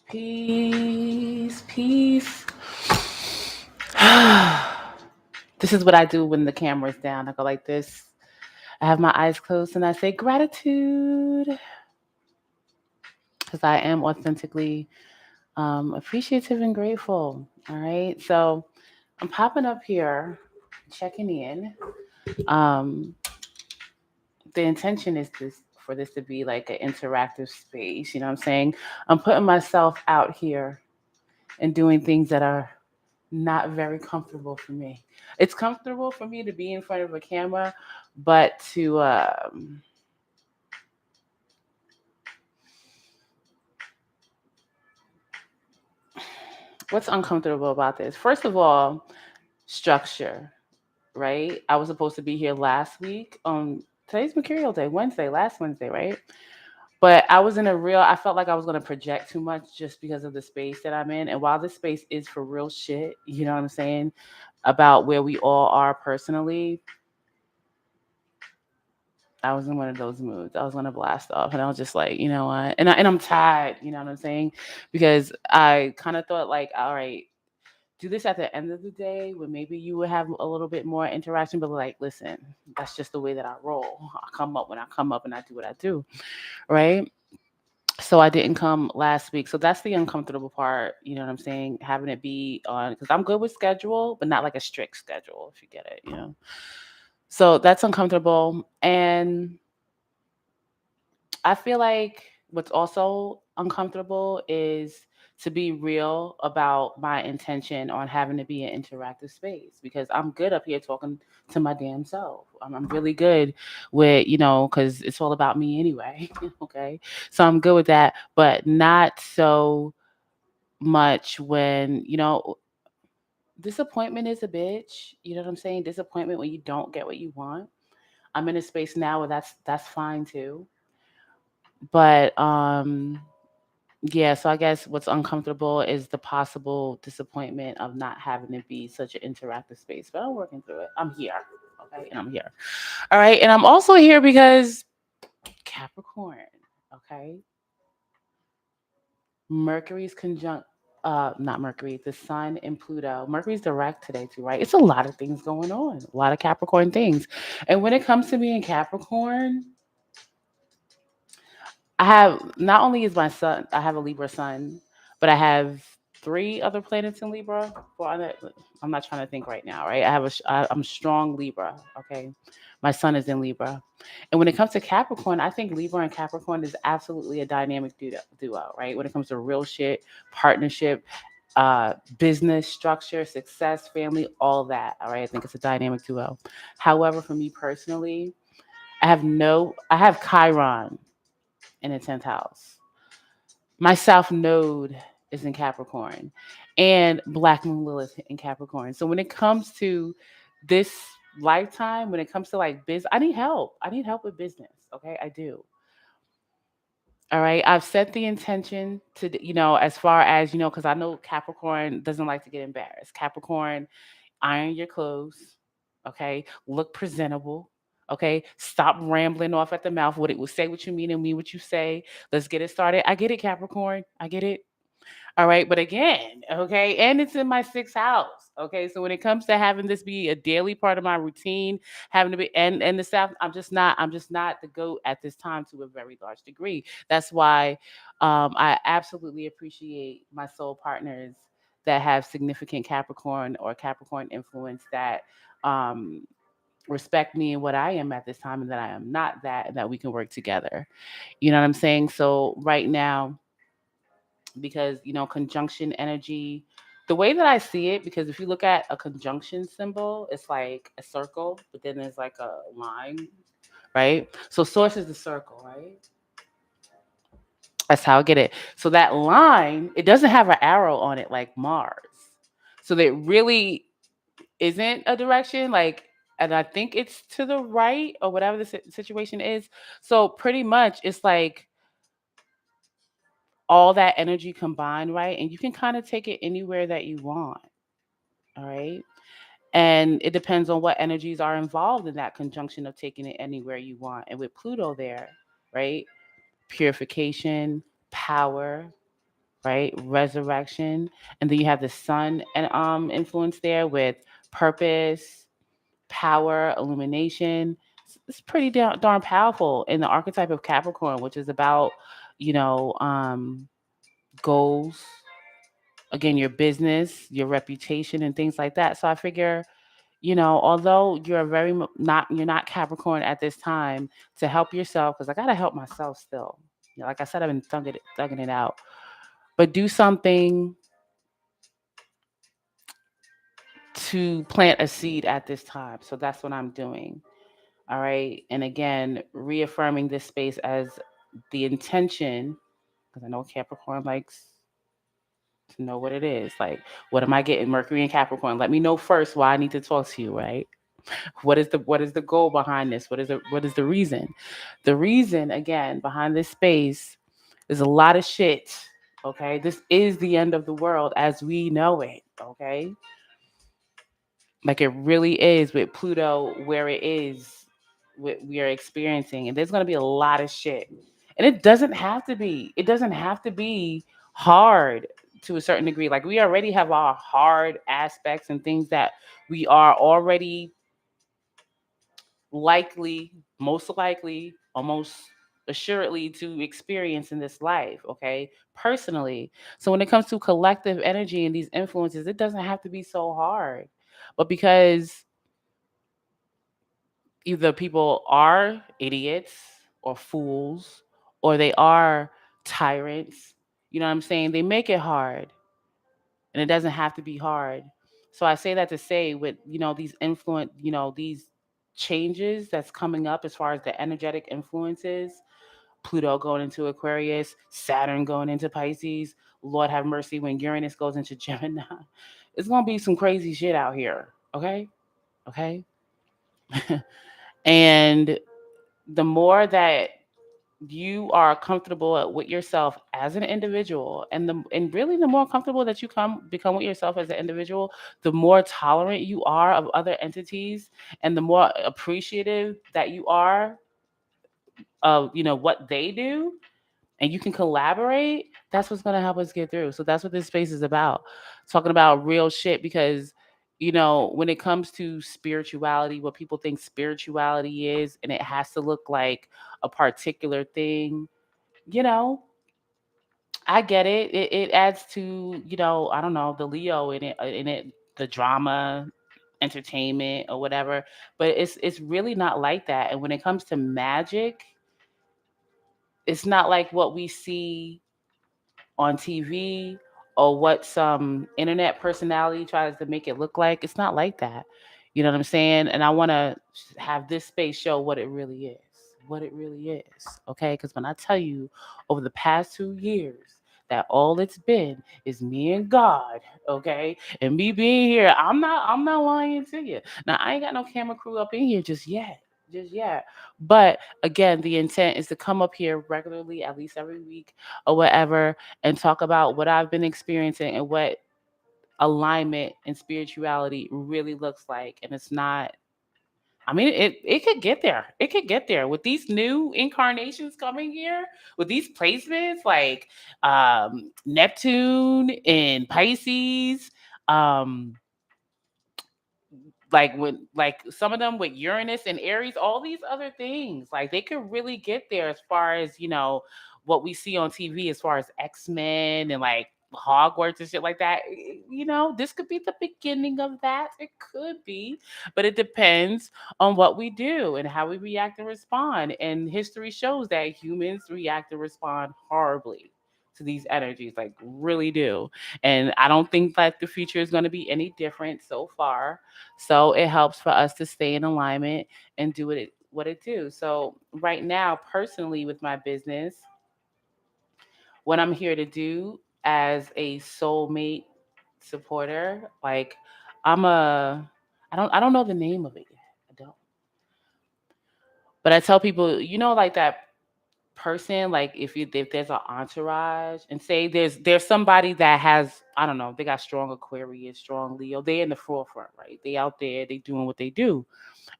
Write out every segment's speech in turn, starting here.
Peace, peace. This is what I do when the camera's down. I go like this. I have my eyes closed and I say gratitude because I am authentically appreciative and grateful. All right. So I'm popping up here, checking in. Um, the intention is this for this to be like an interactive space. You know what I'm saying? I'm putting myself out here and doing things that are not very comfortable for me. It's comfortable for me to be in front of a camera, but to what's uncomfortable about this? First of all, structure, right? I was supposed to be here last week on today's Mercurial Day, Wednesday, last Wednesday, right? But I was in a real, I felt like I was going to project too much just because of the space that I'm in. And while this space is for real shit, you know what I'm saying, about where we all are personally, I was in one of those moods. I was gonna blast off, and I was just like, you know what? And I'm tired. You know what I'm saying? Because I kind of thought like, all right, do this at the end of the day when maybe you would have a little bit more interaction. But like, listen, that's just the way that I roll. I come up when I come up, and I do what I do, right? So I didn't come last week. So that's the uncomfortable part. You know what I'm saying? Having it be on because I'm good with schedule, but not like a strict schedule. If you get it, you know. So that's uncomfortable, and I feel like what's also uncomfortable is to be real about my intention on having to be an interactive space because I'm good up here talking to my damn self. I'm really good with, because it's all about me anyway. Okay. So I'm good with that, but not so much when, disappointment is a bitch. You know what I'm saying? Disappointment when you don't get what you want. I'm in a space now where that's fine too. But yeah, so I guess what's uncomfortable is the possible disappointment of not having to be such an interactive space. But I'm working through it. I'm here. Okay. And I'm here. All right. And I'm also here because Capricorn. Okay. Mercury's conjunct not Mercury, the sun and Pluto. Mercury's direct today too, right? It's a lot of things going on. A lot of Capricorn things. And when it comes to being Capricorn, I have not only is my son, I have a Libra sun, but I have three other planets in Libra. Well, I'm not trying to think right now, right? I'm strong Libra. Okay, my sun is in Libra, and when it comes to Capricorn, I think Libra and Capricorn is absolutely a dynamic duo, right? When it comes to real shit, partnership, business structure, success, family, all that. All right, I think it's a dynamic duo. However, for me personally, I have Chiron in the 10th house. My South Node is in Capricorn and Black Moon Lilith in Capricorn. So when it comes to this lifetime, when it comes to like business, I need help. I need help with business. Okay, I do. All right. I've set the intention to, as far as, because I know Capricorn doesn't like to get embarrassed. Capricorn, iron your clothes. Okay. Look presentable. Okay. Stop rambling off at the mouth. What it will say what you mean and mean what you say. Let's get it started. I get it, Capricorn. I get it. All right, but again, okay, and it's in my sixth house. Okay, so when it comes to having this be a daily part of my routine, having to be and the South, I'm just not the goat at this time to a very large degree. That's why I absolutely appreciate my soul partners that have significant Capricorn or Capricorn influence that um respect me and what I am at this time and that I am not that and that we can work together. You know what I'm saying? So right now because conjunction energy the way that I see it because if you look at a conjunction symbol it's like a circle but then there's like a line, right? So source is the circle, right? That's how I get it. So that line it doesn't have an arrow on it like Mars, so there really isn't a direction like, and I think it's to the right or whatever the situation is. So pretty much it's like all that energy combined, right? And you can kind of take it anywhere that you want. All right. And it depends on what energies are involved in that conjunction of taking it anywhere you want. And with Pluto there, right? Purification, power, right? Resurrection. And then you have the sun and influence there with purpose, power, illumination. It's pretty darn powerful in the archetype of Capricorn, which is about, you know, goals, again, your business, your reputation, and things like that. So I figure, although you're you're not Capricorn at this time, to help yourself, because I gotta help myself still. Like I said, I've been thugging it out, but do something to plant a seed at this time. So that's what I'm doing. All right. And again, reaffirming this space as the intention, because I know Capricorn likes to know what it is. Like, what am I getting? Mercury and Capricorn. Let me know first why I need to talk to you, right? What is the goal behind this? What is the reason? The reason, again, behind this space is a lot of shit. Okay. This is the end of the world as we know it. Okay. Like it really is with Pluto where it is, what we are experiencing. And there's going to be a lot of shit. And it doesn't have to be. It doesn't have to be hard to a certain degree. Like we already have our hard aspects and things that we are already likely, most likely, almost assuredly to experience in this life, okay? Personally. So when it comes to collective energy and these influences, it doesn't have to be so hard. But because either people are idiots or fools or they are tyrants, you know what I'm saying? They make it hard, and it doesn't have to be hard. So I say that to say, with these these changes that's coming up as far as the energetic influences, Pluto going into Aquarius, Saturn going into Pisces, Lord have mercy when Uranus goes into Gemini. It's going to be some crazy shit out here, okay? Okay? And the more that you are comfortable with yourself as an individual, and really the more comfortable that you become with yourself as an individual, the more tolerant you are of other entities, and the more appreciative that you are of what they do, and you can collaborate. That's what's going to help us get through. So that's what this space is about, talking about real shit. Because when it comes to spirituality, what people think spirituality is, and it has to look like a particular thing, you know I get it. It adds to, I don't know, the Leo in it, the drama, entertainment or whatever. But it's really not like that. And when it comes to magic, it's not like what we see on TV or what some internet personality tries to make it look like. It's not like that. You know what I'm saying? And I want to have this space show what it really is. What it really is. Okay? Because when I tell you over the past 2 years that all it's been is me and God, okay? And me being here, I'm not lying to you. Now I ain't got no camera crew up in here just yet. Just yet. But again, the intent is to come up here regularly, at least every week or whatever, and talk about what I've been experiencing and what alignment and spirituality really looks like. And it's not, I mean, it could get there. It could get there with these new incarnations coming here, with these placements like Neptune and Pisces. Um, like some of them with Uranus and Aries, all these other things, like they could really get there as far as what we see on TV, as far as X-Men and like Hogwarts and shit like that. This could be the beginning of that. It could be, but it depends on what we do and how we react and respond. And history shows that humans react and respond horribly to these energies, like really do. And I don't think that the future is going to be any different so far. So it helps for us to stay in alignment and do what it do. So right now, personally, with my business, what I'm here to do as a soulmate supporter, like I don't know the name of it yet. I don't. But I tell people, like that person, like if there's an entourage, and say there's somebody that has, I don't know, they got strong Aquarius, strong Leo, they in the forefront, right? They out there, they doing what they do.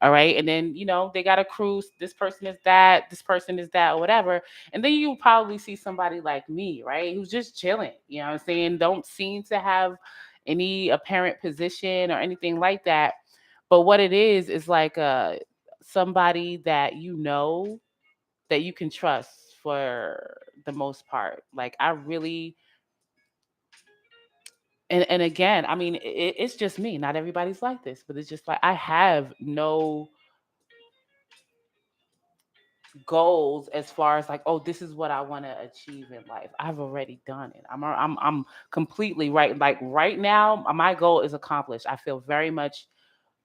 All right. And then, they got a cruise. This person is that, this person is that, or whatever. And then you probably see somebody like me, right? Who's just chilling, what I'm saying? Don't seem to have any apparent position or anything like that. But what it is like somebody that that you can trust for the most part. Like I really, and again, I mean, it's just me. Not everybody's like this, but it's just like I have no goals as far as like, oh, this is what I want to achieve in life. I've already done it. I'm completely right. Like right now, my goal is accomplished. I feel very much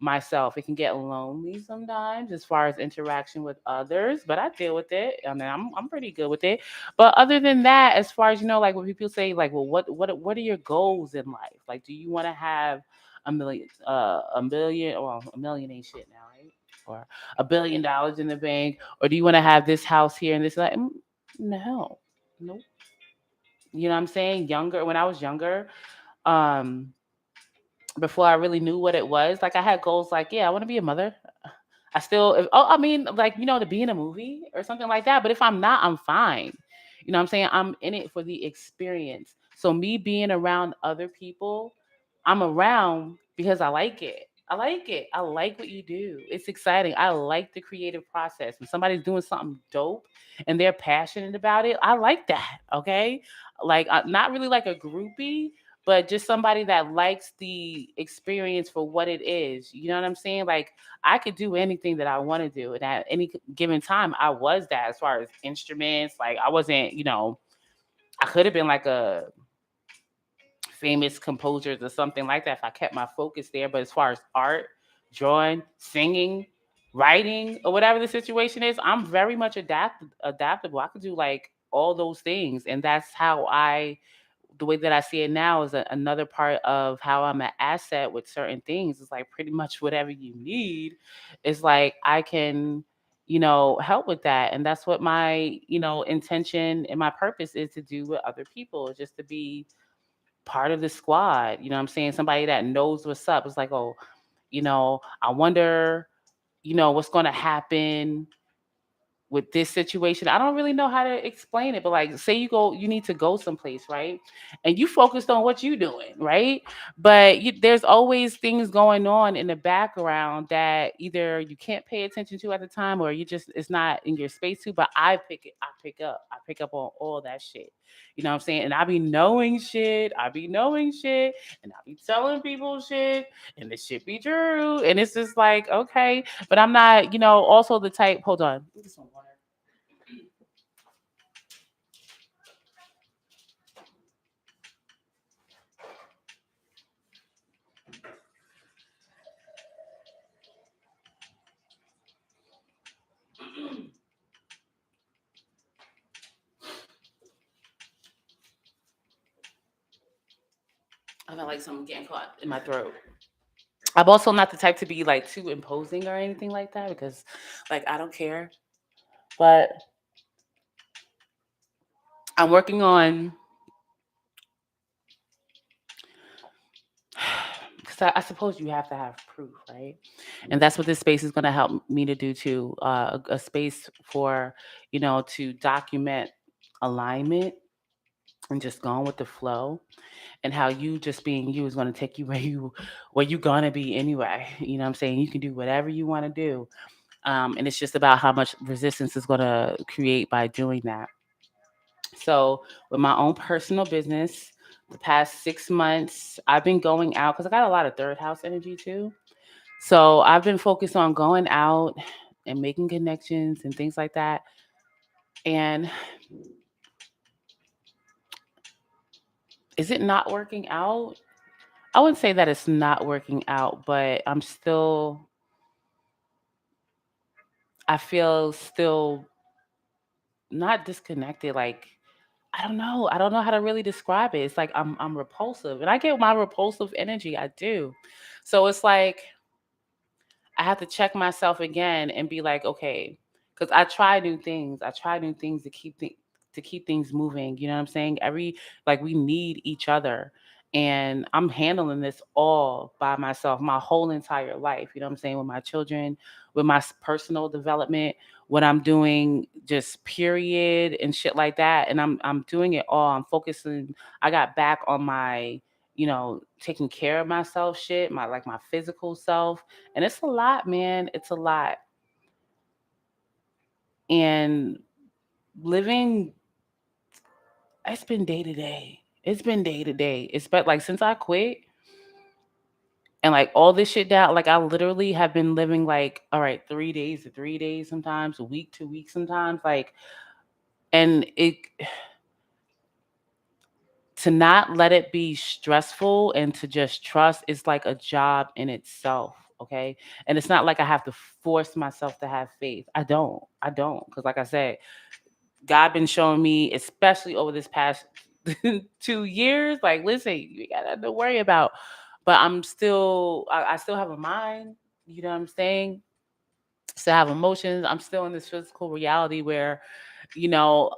myself. It can get lonely sometimes as far as interaction with others, but I deal with it. I mean, I'm pretty good with it. But other than that, as far as like when people say like, well, what are your goals in life? Like, do you want to have a million? Well, a million ain't shit now, right? Or $1 billion in the bank, or do you want to have this house here and this like? No, nope. You know what I'm saying? Younger, when I was younger, um, before I really knew what it was, like I had goals like, yeah, I want to be a mother. I still, I mean, like, to be in a movie or something like that. But if I'm not, I'm fine. You know what I'm saying? I'm in it for the experience. So me being around other people, I'm around because I like it. I like it. I like what you do. It's exciting. I like the creative process. When somebody's doing something dope and they're passionate about it, I like that. Okay. Like, not really like a groupie, but just somebody that likes the experience for what it is. You know what I'm saying? Like, I could do anything that I want to do. And at any given time, I was that as far as instruments. Like, I wasn't, I could have been like a famous composer or something like that if I kept my focus there. But as far as art, drawing, singing, writing, or whatever the situation is, I'm very much adaptable. I could do like all those things. And that's how the way that I see it now is another part of how I'm an asset with certain things. It's like pretty much whatever you need is like I can, help with that. And that's what my, intention and my purpose is to do with other people, is just to be part of the squad. You know what I'm saying? Somebody that knows what's up. It's like, oh, I wonder, what's going to happen with this situation. I don't really know how to explain it, but like say you need to go someplace, right? And you focused on what you doing, right? But there's always things going on in the background that either you can't pay attention to at the time, or it's not in your space to. But I pick up on all that shit. You know what I'm saying? And I be knowing shit, and I be telling people shit, and this shit be true. And it's just like, okay, but I'm not, also the type. Hold on. Let me get some water. I feel like something getting caught in my throat. I'm also not the type to be like too imposing or anything like that because, like, I don't care. But I'm working on, because I suppose you have to have proof, right? And that's what this space is going to help me to do too. A space for, to document alignment and just going with the flow, and how you just being you is going to take you where you gonna be anyway. You know what I'm saying? You can do whatever you want to do. And it's just about how much resistance is going to create by doing that. So, with my own personal business, the past 6 months, I've been going out because I got a lot of third house energy too. So, I've been focused on going out and making connections and things like that. And is it not working out? I wouldn't say that it's not working out, but I feel still not disconnected. Like, I don't know. I don't know how to really describe it. It's like I'm repulsive, and I get my repulsive energy. I do. So it's like I have to check myself again and be like, okay, because I try new things. I try new things to keep things moving. You know what I'm saying? We need each other, And I'm handling this all by myself, my whole entire life. You know what I'm saying? With my children, with my personal development, what I'm doing, just period and shit like that. And I'm doing it all. I'm focusing. I got back on my, taking care of myself shit, my physical self. And it's a lot, man. It's a lot. And living, it's been day to day. It's been day to day. It's but like since I quit and like all this shit down, like I literally have been living like, all right, 3 days to 3 days sometimes, a week to week sometimes, like, and it to not let it be stressful and to just trust is like a job in itself. Okay. And it's not like I have to force myself to have faith. I don't. Cause like I said, God been showing me, especially over this past 2 years, like, listen, you got nothing to worry about. But I still have a mind. You know what I'm saying? Still have emotions. I'm still in this physical reality where, you know,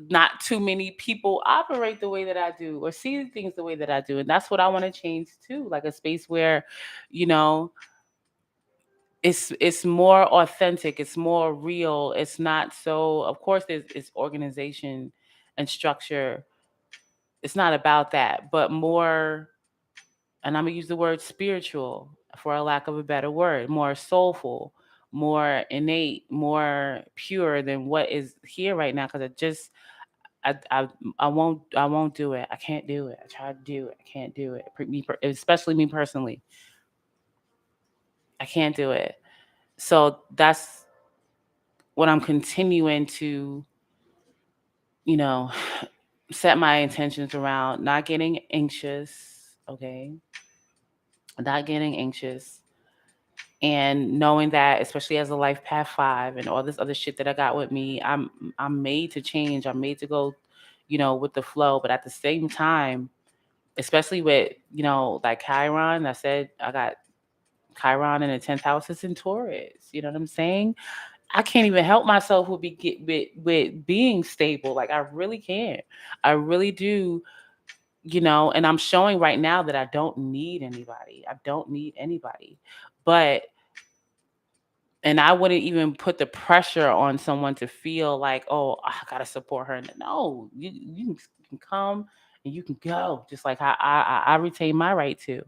not too many people operate the way that I do or see things the way that I do. And that's what I want to change too. Like a space where, you know, it's more authentic, it's more real. It's not so, of course there's it's organization and structure. It's not about that, but more, and I'm gonna use the word spiritual for a lack of a better word, more soulful, more innate, more pure than what is here right now. Because I won't do it. I can't do it. I try to do it. I can't do it. Especially me personally, I can't do it. So that's what I'm continuing to, you know, set my intentions around, not getting anxious, okay? Not getting anxious and knowing that, especially as a life path 5 and all this other shit that I got with me, I'm made to change. I'm made to go, with the flow. But at the same time, especially with, like Chiron, I said I got Chiron in the 10th house is in Taurus. You know what I'm saying? I can't even help myself with being stable. Like I really can't. I really do, and I'm showing right now that I don't need anybody. I don't need anybody. But and I wouldn't even put the pressure on someone to feel like, oh, I gotta support her. No, you can come and you can go, just like I retain my right to.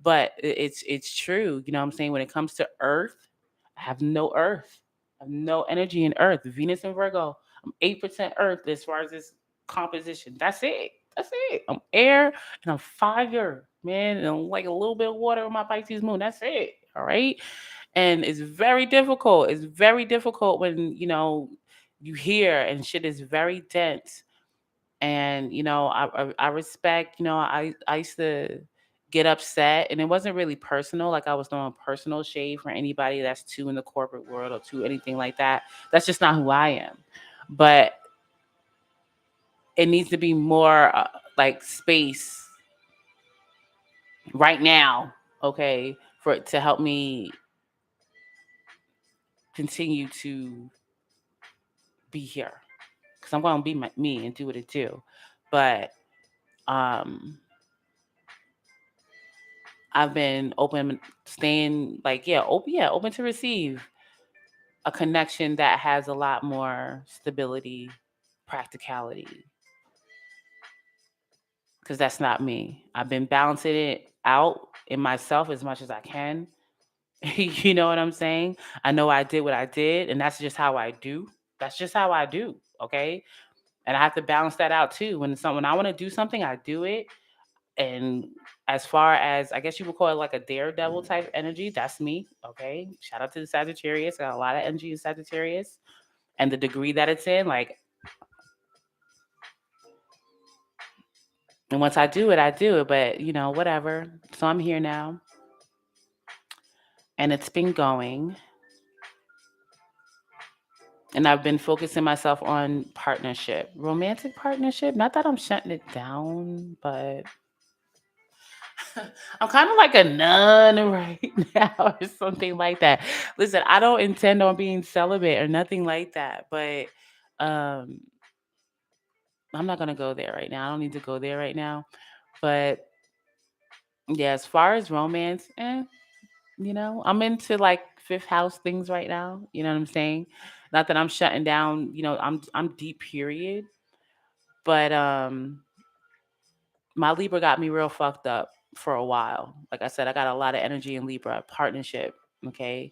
But it's true, you know what I'm saying? When it comes to Earth, I have no Earth, I have no energy in Earth. Venus and Virgo, I'm 8% Earth as far as this composition. That's it. That's it. I'm air and I'm fire, man, and I'm like a little bit of water on my Pisces moon. That's it. All right. And it's very difficult. It's very difficult when, you hear and shit is very dense. And, I respect, I used to get upset and it wasn't really personal. Like I was throwing personal shade for anybody that's too in the corporate world or too anything like that. That's just not who I am. But it needs to be more like space right now, okay, for it to help me continue to be here because I'm going to be me and do what it do. But um, I've been open, staying like open to receive a connection that has a lot more stability, practicality, because that's not me. I've been balancing it out in myself as much as I can. You know what I'm saying? I know I did what I did, and that's just how I do. That's just how I do. Okay. And I have to balance that out too. When I want to do something, I do it. And as far as I guess you would call it like a daredevil type energy, that's me. Okay. Shout out to the Sagittarius. I got a lot of energy in Sagittarius. And the degree that it's in, like, and once I do it, I do it. But whatever. So I'm here now. And it's been going. And I've been focusing myself on partnership, romantic partnership. Not that I'm shutting it down, but I'm kind of like a nun right now or something like that. Listen, I don't intend on being celibate or nothing like that, but um I'm not going to go there right now. I don't need to go there right now, but Yeah, as far as romance, I'm into like fifth house things right now. You know what I'm saying? Not that I'm shutting down, I'm deep period, but my Libra got me real fucked up for a while. Like I said, I got a lot of energy in Libra, partnership, okay?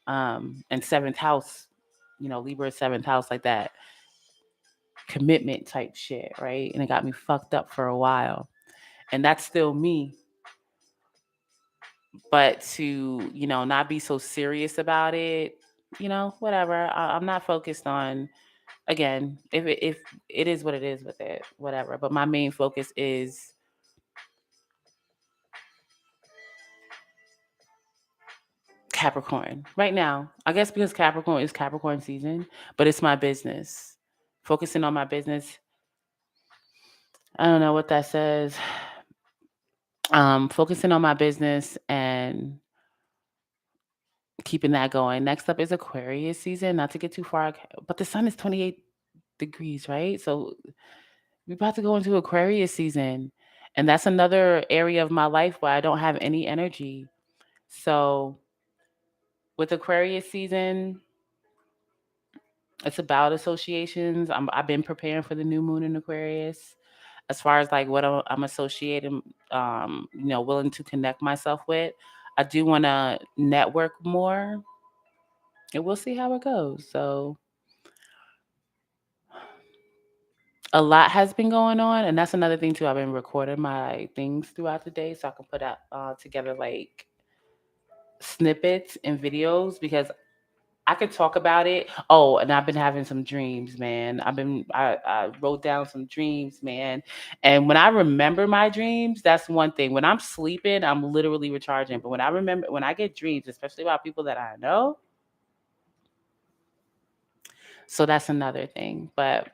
And seventh house, Libra is seventh house, like that commitment type shit, right? And it got me fucked up for a while. And that's still me. But to, not be so serious about it, whatever. I'm not focused on, again, if it is what it is with it, whatever. But my main focus is Capricorn right now. I guess because Capricorn is Capricorn season, but it's my business. Focusing on my business. I don't know what that says. Focusing on my business and keeping that going. Next up is Aquarius season. Not to get too far, but the sun is 28 degrees, right? So we're about to go into Aquarius season. And that's another area of my life where I don't have any energy. So with Aquarius season, it's about associations. I've been preparing for the new moon in Aquarius. As far as like what I'm associating, willing to connect myself with, I do want to network more, and we'll see how it goes. So a lot has been going on, and that's another thing too. I've been recording my things throughout the day, so I can put out together like snippets and videos because I could talk about it. Oh, and I've been having some dreams, man. I wrote down some dreams, man. And when I remember my dreams, that's one thing. When I'm sleeping, I'm literally recharging. But when I get dreams, especially about people that I know, so that's another thing. But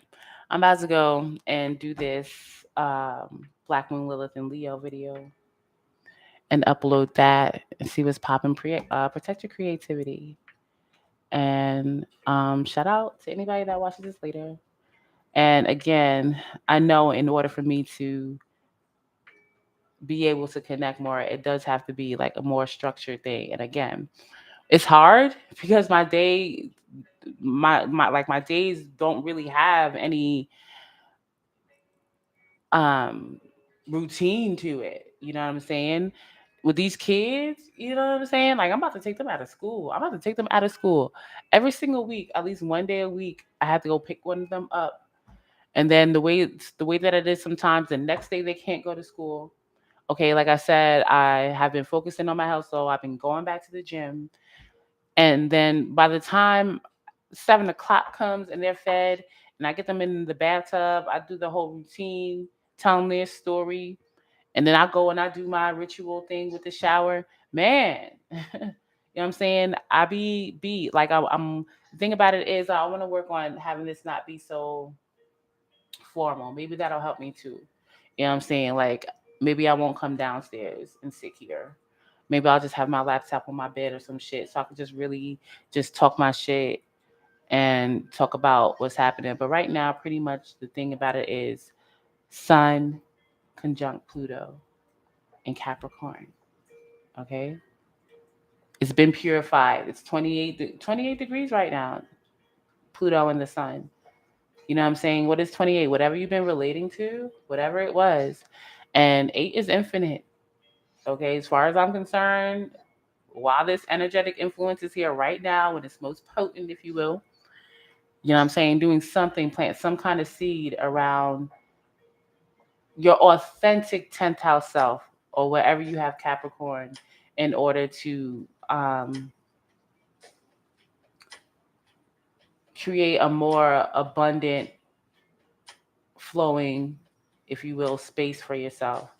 I'm about to go and do this Black Moon Lilith and Leo video and upload that and see what's popping. Protect your creativity. And shout out to anybody that watches this later. And again, I know in order for me to be able to connect more, it does have to be like a more structured thing. And again, it's hard because my days don't really have any um routine to it. You know what I'm saying? With these kids, you know what I'm saying? Like I'm about to take them out of school. I'm about to take them out of school every single week, at least one day a week. I have to go pick one of them up. And then the way that it is sometimes the next day they can't go to school. Okay, like I said, I have been focusing on my health, so I've been going back to the gym. And then by the time 7 o'clock comes and they're fed, and I get them in the bathtub, I do the whole routine, tell them their story, and then I go and I do my ritual thing with the shower. Man, you know what I'm saying? I be beat. Like I'm. The thing about it is, I want to work on having this not be so formal. Maybe that'll help me too. You know what I'm saying? Like maybe I won't come downstairs and sit here. Maybe I'll just have my laptop on my bed or some shit so I can just really just talk my shit and talk about what's happening. But right now, pretty much the thing about it is Sun conjunct Pluto in Capricorn. Okay? It's been purified. It's 28 degrees right now. Pluto and the Sun. You know what I'm saying? What is 28? Whatever you've been relating to, whatever it was. And 8 is infinite. Okay, as far as I'm concerned, while this energetic influence is here right now, when it's most potent, if you will, you know what I'm saying? Doing something, plant some kind of seed around your authentic 10th house self or wherever you have Capricorn in order to create a more abundant, flowing, if you will, space for yourself,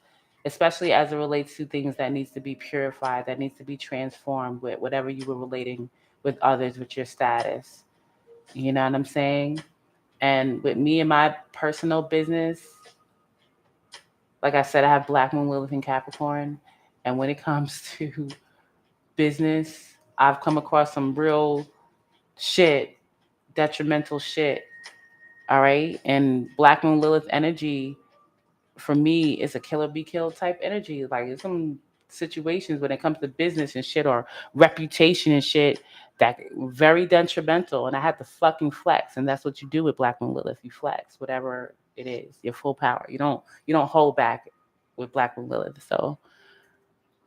especially as it relates to things that needs to be purified, that needs to be transformed with whatever you were relating with others, with your status. You know what I'm saying? And with me and my personal business, like I said, I have Black Moon Lilith in Capricorn. And when it comes to business, I've come across some real shit, detrimental shit. All right. And Black Moon Lilith energy for me, it's a killer be killed type energy. Like it's some situations when it comes to business and shit or reputation and shit that very detrimental. And I had to fucking flex, and that's what you do with Black Moon Lilith. You flex whatever it is, your full power. You don't hold back with Black Moon Lilith. So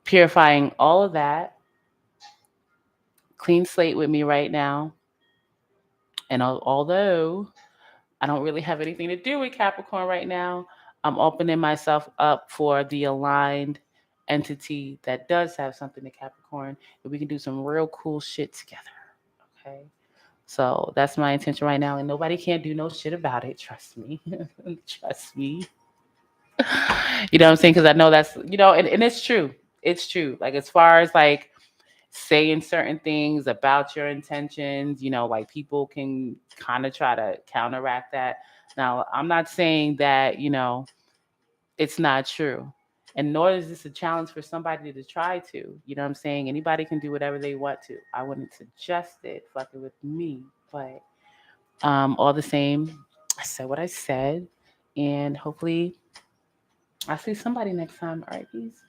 purifying all of that, clean slate with me right now. And although I don't really have anything to do with Capricorn right now, I'm opening myself up for the aligned entity that does have something to Capricorn, and we can do some real cool shit together. Okay. So that's my intention right now, and nobody can do no shit about it. Trust me. Trust me. You know what I'm saying? Because I know that's, and it's true. It's true. Like, as far as like saying certain things about your intentions, like people can kind of try to counteract that. Now, I'm not saying that, it's not true. And nor is this a challenge for somebody to try to. You know what I'm saying? Anybody can do whatever they want to. I wouldn't suggest it fucking with me. But all the same, I said what I said. And hopefully I'll see somebody next time. All right, peace.